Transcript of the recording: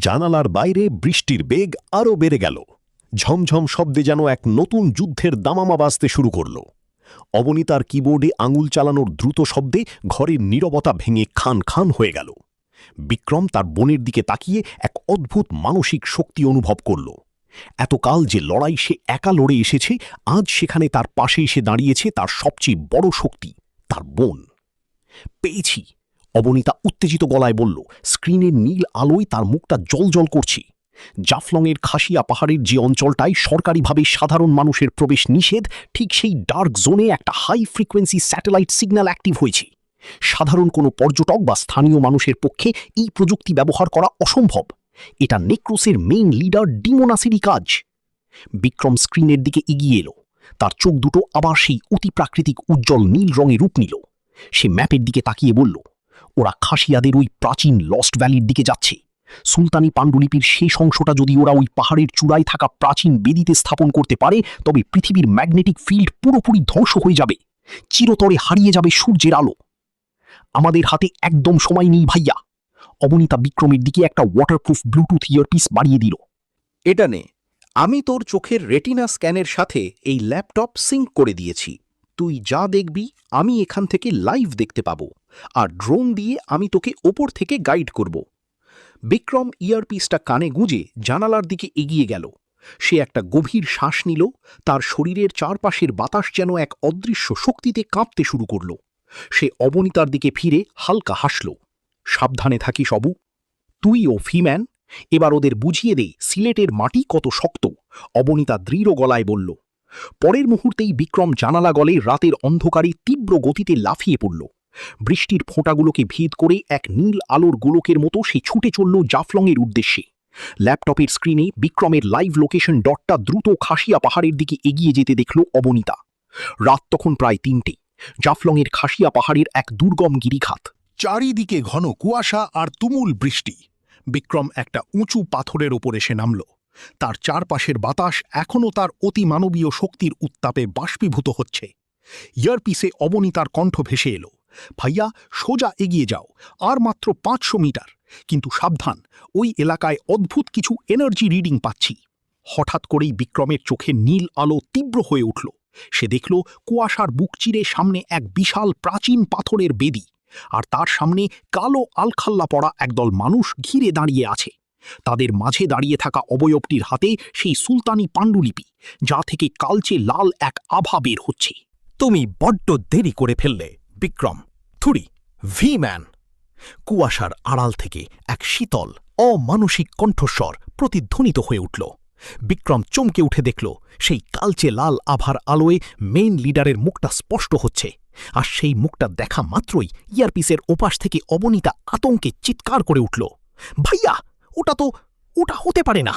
জানালার বাইরে বৃষ্টির বেগ আরও বেড়ে গেল। ঝমঝম শব্দে যেন এক নতুন যুদ্ধের দামামা বাজতে শুরু করল। অবনীতার কিবোর্ডে আঙুল চালানোর দ্রুত শব্দে ঘরের নীরবতা ভেঙে খান খান হয়ে গেল। বিক্রম তার বোনের দিকে তাকিয়ে এক অদ্ভুত মানসিক শক্তি অনুভব করল। এতকাল যে লড়াই সে একা লড়ে এসেছে, আজ সেখানে তার পাশে এসে দাঁড়িয়েছে তার সবচেয়ে বড় শক্তি, তার বোন। পেয়েছি, অবনীতা উত্তেজিত গলায় বলল। স্ক্রিনের নীল আলোয় তার মুখটা জ্বলজ্বল করছে। জাফলংয়ের খাসিয়া পাহাড়ের যে অঞ্চলটায় সরকারিভাবে সাধারণ মানুষের প্রবেশ নিষেধ, ঠিক সেই ডার্ক জোনে একটা high frequency satellite signal active হয়েছে। সাধারণ কোনো পর্যটক বা স্থানীয় মানুষের পক্ষে এই প্রযুক্তি ব্যবহার করা অসম্ভব। এটা নেক্রোসের মেইন লিডার ডিমোনাসেরই কাজ। বিক্রম স্ক্রিনের দিকে এগিয়ে এলো। তার চোখ দুটো আবার সেই অতি প্রাকৃতিক উজ্জ্বল নীল রঙে রূপ নিল। সে ম্যাপের দিকে তাকিয়ে বলল, ওরা খাসিয়াদের ওই প্রাচীন লস্ট ভ্যালির দিকে যাচ্ছে। সুলতানি পাণ্ডুলিপির শেষ অংশটা যদি ওরা ওই পাহাড়ের চূড়ায় থাকা প্রাচীন বেদিতে স্থাপন করতে পারে, তবে পৃথিবীর ম্যাগনেটিক ফিল্ড পুরোপুরি ধ্বংস হয়ে যাবে। চিরতরে হারিয়ে যাবে সূর্যের আলো। আমাদের হাতে একদম সময় নেই ভাইয়া। অবনীতা বিক্রমের দিকে একটা ওয়াটারপ্রুফ ব্লুটুথ ইয়ারপিস বাড়িয়ে দিল। এটা নে, আমি তোর চোখের রেটিনা স্ক্যানের সাথে এই ল্যাপটপ সিঙ্ক করে দিয়েছি। তুই যা দেখবি আমি এখান থেকে লাইভ দেখতে পাবো, আর ড্রোন দিয়ে আমি তোকে ওপর থেকে গাইড করব। বিক্রম ইয়ারপিসটা কানে গুঁজে জানালার দিকে এগিয়ে গেল। সে একটা গভীর শ্বাস নিল। তার শরীরের চারপাশের বাতাস যেন এক অদৃশ্য শক্তিতে কাঁপতে শুরু করল। সে অবনীতার দিকে ফিরে হালকা হাসল। সাবধানে থাকিস অবু, তুই ও ফিম্যান। এবার ওদের বুঝিয়ে দে সিলেটের মাটি কত শক্ত। অবনীতা দৃঢ় গলায় বলল। পরের মুহূর্তেই বিক্রম জানালা গলে রাতের অন্ধকারে তীব্র গতিতে লাফিয়ে পড়ল। বৃষ্টির ফোঁটাগুলোকে ভেদ করে এক নীল আলোর গোলকের মতো সে ছুটে চলল জাফলংয়ের উদ্দেশ্যে। ল্যাপটপের স্ক্রিনে বিক্রমের লাইভ লোকেশন ডটটা দ্রুত খাসিয়া পাহাড়ের দিকে এগিয়ে যেতে দেখল অবনীতা। রাত তখন প্রায় ৩টে। জাফলংয়ের খাসিয়া পাহাড়ের এক দুর্গম গিরিখাত। চারিদিকে ঘন কুয়াশা আর তুমুল বৃষ্টি। বিক্রম একটা উঁচু পাথরের ওপর এসে নামল। তার চারপাশের বাতাস এখনও তার অতিমানবীয় শক্তির উত্তাপে বাষ্পীভূত হচ্ছে। ইয়ারপিসে অবনীতার কণ্ঠ ভেসে এলো, ভাইয়া সোজা এগিয়ে যাও, আর মাত্র ৫০০ মিটার। কিন্তু সাবধান, ওই এলাকায় অদ্ভুত কিছু এনার্জি রিডিং পাচ্ছি। হঠাৎ করেই বিক্রমের চোখে নীল আলো তীব্র হয়ে উঠল। সে দেখল কুয়াশার বুক চিরে সামনে এক বিশাল প্রাচীন পাথরের বেদি, আর তার সামনে কালো আলখাল্লা পড়া একদল মানুষ ঘিরে দাঁড়িয়ে আছে। তাদের মাঝে দাঁড়িয়ে থাকা অবয়বটির হাতে সেই সুলতানি পাণ্ডুলিপি, যা থেকে কালচে লাল এক আভা বের হচ্ছে। তুমি বড্ড দেরি করে ফেললে বিক্রম। থুড়ি ভি-ম্যান। কুয়াশার আড়াল থেকে এক শীতল অমানসিক কণ্ঠস্বর প্রতিধ্বনিত হয়ে উঠল। বিক্রম চমকে উঠে দেখল সেই কালচে লাল আভার আলোয় মেইন লিডারের মুখটা স্পষ্ট হচ্ছে। আর সেই মুখটা দেখা মাত্রই ইয়ারপিসের ওপাশ থেকে অবনীতা আতঙ্কে চিৎকার করে উঠল, ভাইয়া, ওটা হতে পারে না।